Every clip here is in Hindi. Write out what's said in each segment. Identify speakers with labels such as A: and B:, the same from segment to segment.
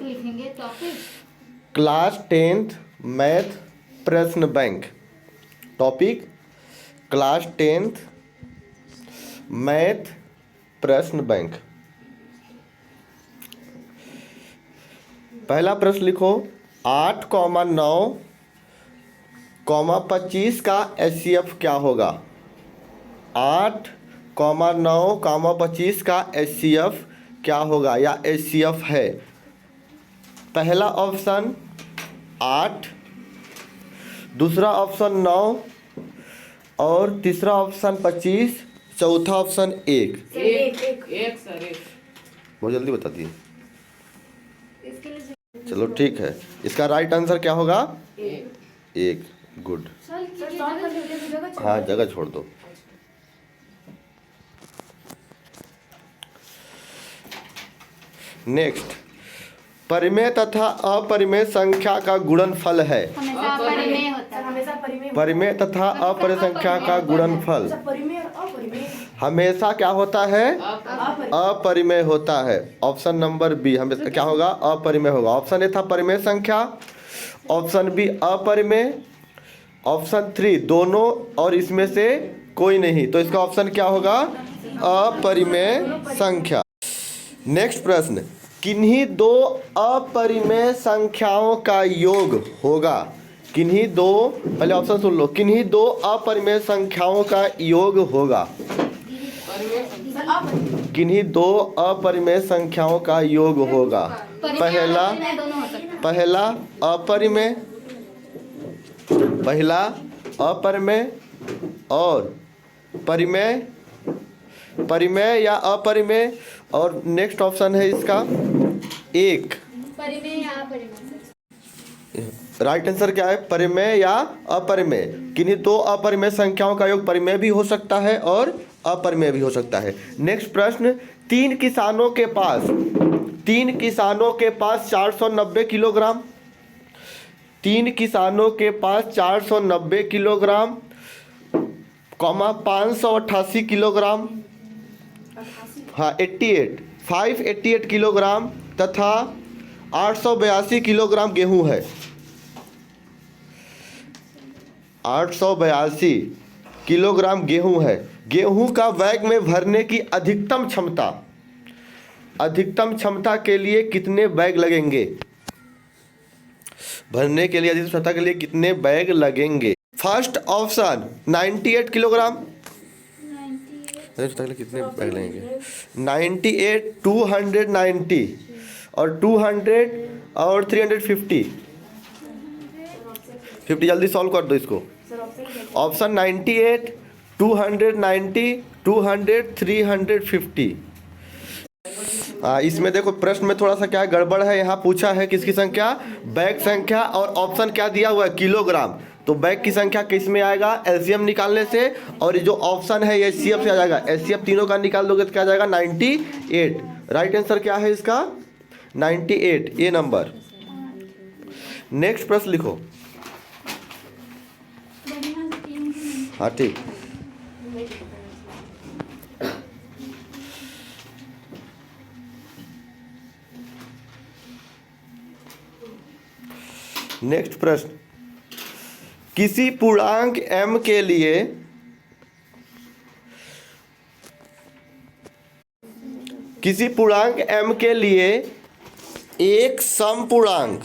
A: लिखेंगे टॉपिक।
B: क्लास 10th मैथ प्रश्न bank. Topic class 10th math प्रश्न बैंक। पहला प्रश्न लिखो 8,9,25 का HCF क्या होगा। 8,9,25 का HCF क्या होगा या HCF है। पहला ऑप्शन 8, दूसरा ऑप्शन 9 और तीसरा ऑप्शन 25, चौथा ऑप्शन 1।
C: एक सर एक।
B: बहुत जल्दी बता दिए। चलो ठीक है, इसका राइट आंसर क्या होगा? 1। गुड। हाँ, जगह छोड़ दो। नेक्स्ट, परिमेय तथा अपरिमेय संख्या का गुणनफल है।
A: हमेशा परिमेय होता है।
B: परिमेय तथा अपरिमेय संख्या का गुणनफल हमेशा क्या होता है? अपरिमेय होता है। ऑप्शन नंबर बी हमेशा क्या होगा? अपरिमेय होगा। ऑप्शन ए था परिमेय संख्या, ऑप्शन बी अपरिमेय, ऑप्शन 3 दोनों और इसमें से कोई नहीं, तो इसका ऑप्शन क्या होगा? अपरिमेय संख्या। नेक्स्ट प्रश्न, किन्हीं दो अपरिमेय संख्याओं का योग होगा। किन्हीं दो, पहले ऑप्शन सुन लो, किन्हीं दो अपरिमेय संख्याओं का योग होगा। किन्हीं दो अपरिमेय संख्याओं का योग होगा। पहला अपरिमेय, पहला अपरिमेय और परिमेय, परिमेय या अपरिमेय, और नेक्स्ट ऑप्शन है इसका 1।
A: परिमेय या अपरिमेय।
B: राइट आंसर क्या है? परिमेय या अपरिमेय। किन्हीं दो अपरिमेय संख्याओं का योग परिमेय भी हो सकता है और अपरिमेय भी हो सकता है। नेक्स्ट प्रश्न, तीन किसानों के पास 490 किलोग्राम, 3 किसानों के पास 490 किलोग्राम, 588 किलोग्राम, हाँ 588 किलोग्राम तथा 882 किलोग्राम गेहूं है। 882 किलोग्राम गेहूं है। गेहूं का बैग में भरने की अधिकतम क्षमता के लिए कितने बैग लगेंगे? भरने के लिए अधिकतम क्षमता के लिए कितने बैग लगेंगे? फर्स्ट ऑप्शन 98 किलोग्राम, कितने बैग लगेंगे? 98, 290 और 200 और 350। जल्दी सॉल्व कर दो इसको। ऑप्शन 98, 290, 200, 350। इसमें देखो प्रश्न में थोड़ा सा क्या गड़बड़ है। यहाँ पूछा है किसकी संख्या? बैग संख्या, और ऑप्शन क्या दिया हुआ है? किलोग्राम। तो बैग की संख्या किस में आएगा? एलसीएम निकालने से, और ये जो ऑप्शन है ये एचसीएफ से आ जाएगा। एचसीएफ तीनों का निकाल दोगे तो क्या आ जाएगा? 98। राइट आंसर क्या है इसका? 98, ये नंबर। नेक्स्ट प्रश्न लिखो। हाँ ठीक। नेक्स्ट प्रश्न, किसी पूर्णांक m के लिए एक समपूर्णांक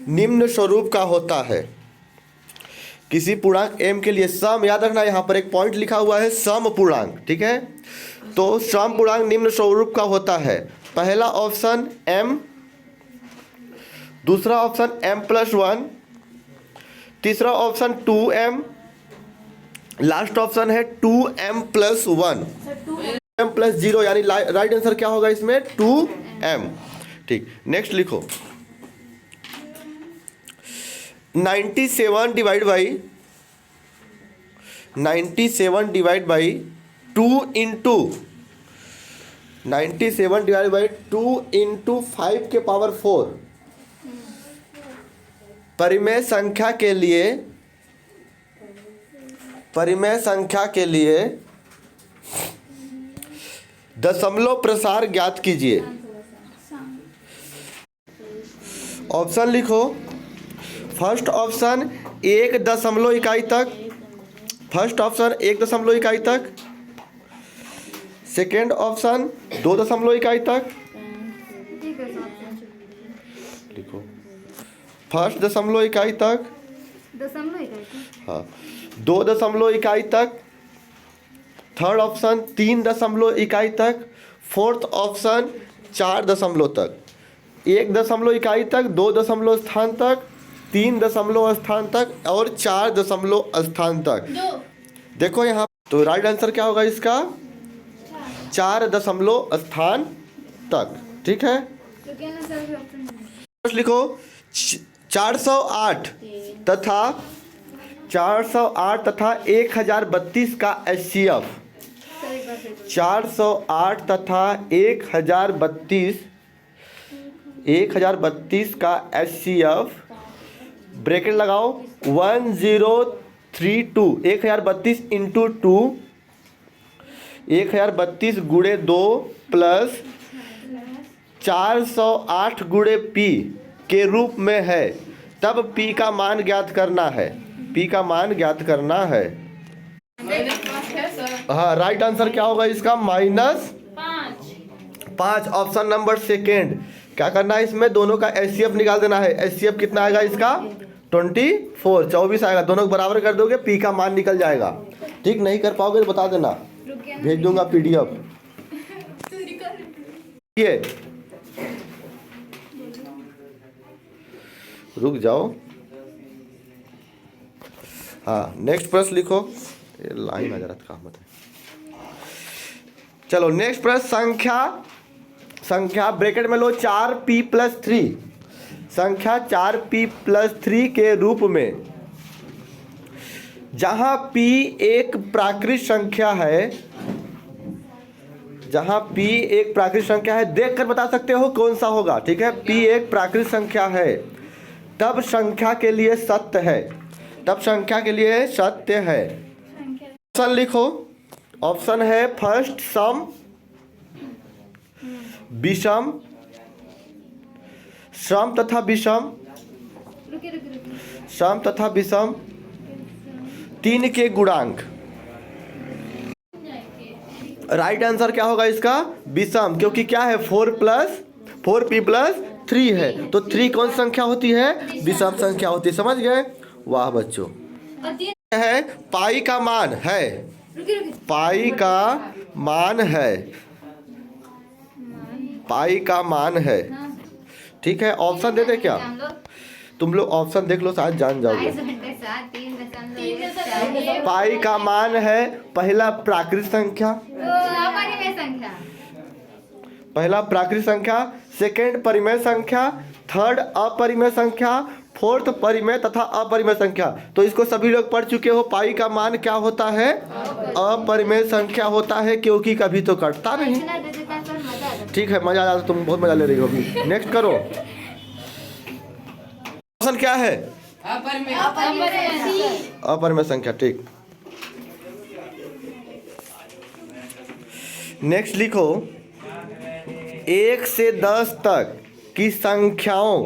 B: निम्न स्वरूप का होता है। किसी पूर्णांक m के लिए सम, याद रखना यहाँ पर एक पॉइंट लिखा हुआ है समपूर्णांक, ठीक है। तो समपूर्णांक निम्न स्वरूप का होता है। पहला ऑप्शन m, दूसरा ऑप्शन m+1, तीसरा ऑप्शन 2m, लास्ट ऑप्शन है 2m+1, m+0, यानी राइट आंसर क्या होगा इसमें? 2m। ठीक, नेक्स्ट लिखो। 97 डिवाइड बाई 2 इंटू 5 के पावर 4 परिमेय संख्या के लिए दशमलव प्रसार ज्ञात कीजिए। ऑप्शन लिखो। फर्स्ट ऑप्शन 1 दशमलव इकाई तक, फर्स्ट ऑप्शन 1 दशमलव इकाई तक, सेकेंड ऑप्शन 2 दशमलव इकाई तक। लिखो फर्स्ट दशमलव इकाई तक, हाँ 2 दशमलव इकाई तक, थर्ड ऑप्शन 3 दशमलव इकाई तक, फोर्थ ऑप्शन 4 दशमलव तक, 1 दशमलव इकाई तक, 2 दशमलव स्थान तक, 3 दशमलव स्थान तक और 4 दशमलव स्थान तक। देखो यहाँ तो राइट आंसर क्या होगा इसका? 4 दशमलव स्थान तक। ठीक है, लिखो 408 तथा 408 तथा 1032 का HCF, 408 तथा 1032 का HCF ब्रैकेट लगाओ 1032 1032 इंटू 2 1032 गुणे 2 प्लस 408 गुणे P के रूप में है, तब P का मान ज्ञात करना है। P का मान ज्ञात करना है। हाँ राइट आंसर क्या होगा इसका? -5। Option number second. क्या करना है इसमें? दोनों का HCF निकाल देना है। HCF कितना आएगा इसका? 24 24 आएगा। दोनों को बराबर कर दोगे P का मान निकल जाएगा। ठीक, नहीं कर पाओगे तो बता देना, भेज दूंगा PDF। ये रुक जाओ। हाँ नेक्स्ट प्रश्न लिखो। ये लाइन आ जा रहा था, मत है। चलो नेक्स्ट प्रश्न संख्या ब्रैकेट में लो 4p + 3, संख्या 4p + 3 के रूप में, जहां p एक प्राकृत संख्या है, जहां p एक प्राकृत संख्या है, देखकर बता सकते हो कौन सा होगा। ठीक है, p एक प्राकृत संख्या है तब संख्या के लिए सत्य है, तब संख्या के लिए सत्य है। ऑप्शन लिखो। ऑप्शन है फर्स्ट सम, विषम, सम तथा विषम, सम तथा विषम, 3 के गुणांक। राइट आंसर क्या होगा इसका? विषम, क्योंकि क्या है 4p + 3 है, तो 3 कौन संख्या होती है? विषम संख्या होती है। समझ गए? वाह बच्चों। है पाई का मान है, पाई का मान है, पाई का मान है। ठीक है, ऑप्शन दे दे क्या? तुम लोग ऑप्शन देख लो, शायद जान जाओगे। पाई का मान है पहला प्राकृत संख्या, पहला प्राकृत संख्या, सेकंड परिमेय संख्या, थर्ड अपरिमेय संख्या, फोर्थ परिमेय तथा अपरिमेय संख्या। तो इसको सभी लोग पढ़ चुके हो। पाई का मान क्या होता है? अपरिमेय संख्या होता है, क्योंकि कभी तो कटता नहीं। ठीक है, मजा आ जाता, तुम बहुत मजा ले रही हो अभी। नेक्स्ट करो। ऑप्शन क्या है? अपरिमेय संख्या। ठीक, नेक्स्ट लिखो 1 से 10 तक की संख्याओं,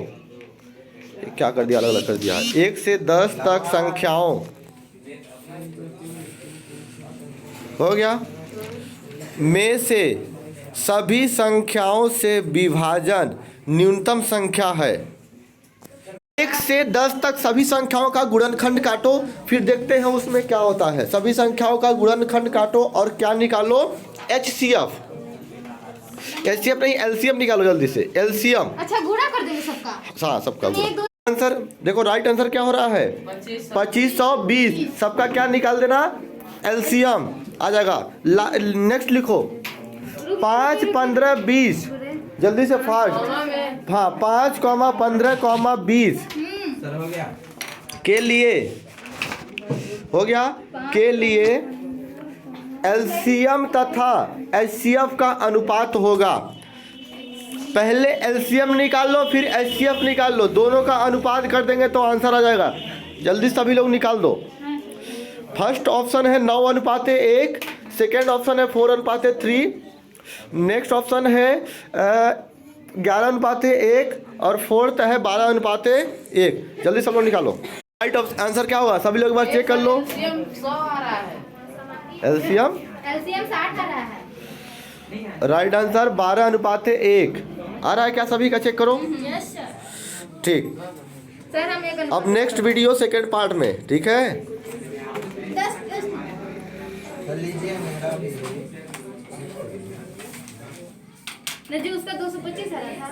B: क्या कर दिया, अलग अलग कर दिया। 1 से 10 तक संख्याओं हो गया में से सभी संख्याओं से विभाजन न्यूनतम संख्या है। 1 से 10 तक सभी संख्याओं का गुणनखंड काटो, फिर देखते हैं उसमें क्या होता है। सभी संख्याओं का गुणनखंड काटो और क्या निकालो? HCF। HCF नहीं, LCM निकालो जल्दी से। LCM।
A: अच्छा, गुणा कर देंगे सबका।
B: हाँ, सबका गुणा। आंसर देखो, राइट आंसर क्या हो रहा है? 2520। सबका क्या निकाल देना? LCM आ जाएगा। नेक्स्ट लिखो 5, 15, 20। जल्दी से फास्ट। हाँ, 5, 15, 20 के लिए हो गया, के लिए LCM तथा HCF का अनुपात होगा। पहले LCM निकाल लो, फिर HCF निकाल लो, दोनों का अनुपात कर देंगे तो आंसर आ जाएगा। जल्दी सभी लोग निकाल दो। फर्स्ट ऑप्शन है 9:1, सेकेंड ऑप्शन है 4:3, नेक्स्ट ऑप्शन है 11:1 और फोर्थ है 12:1। जल्दी सब लोग निकालो। राइट आंसर क्या हुआ, सभी लोग एक बार चेक कर लो।
C: एलसीएम 100 आ रहा है।
B: एलसीएम
A: एलसीएम 60 आ रहा है।
B: राइट आंसर 12:1 आ रहा है क्या, सभी का चेक करो।
A: Yes sir.
B: ठीक,
A: सर हम एक
B: अब नेक्स्ट वीडियो सेकेंड पार्ट में, ठीक है।
A: 10 जी उसका 225 आ रहा था।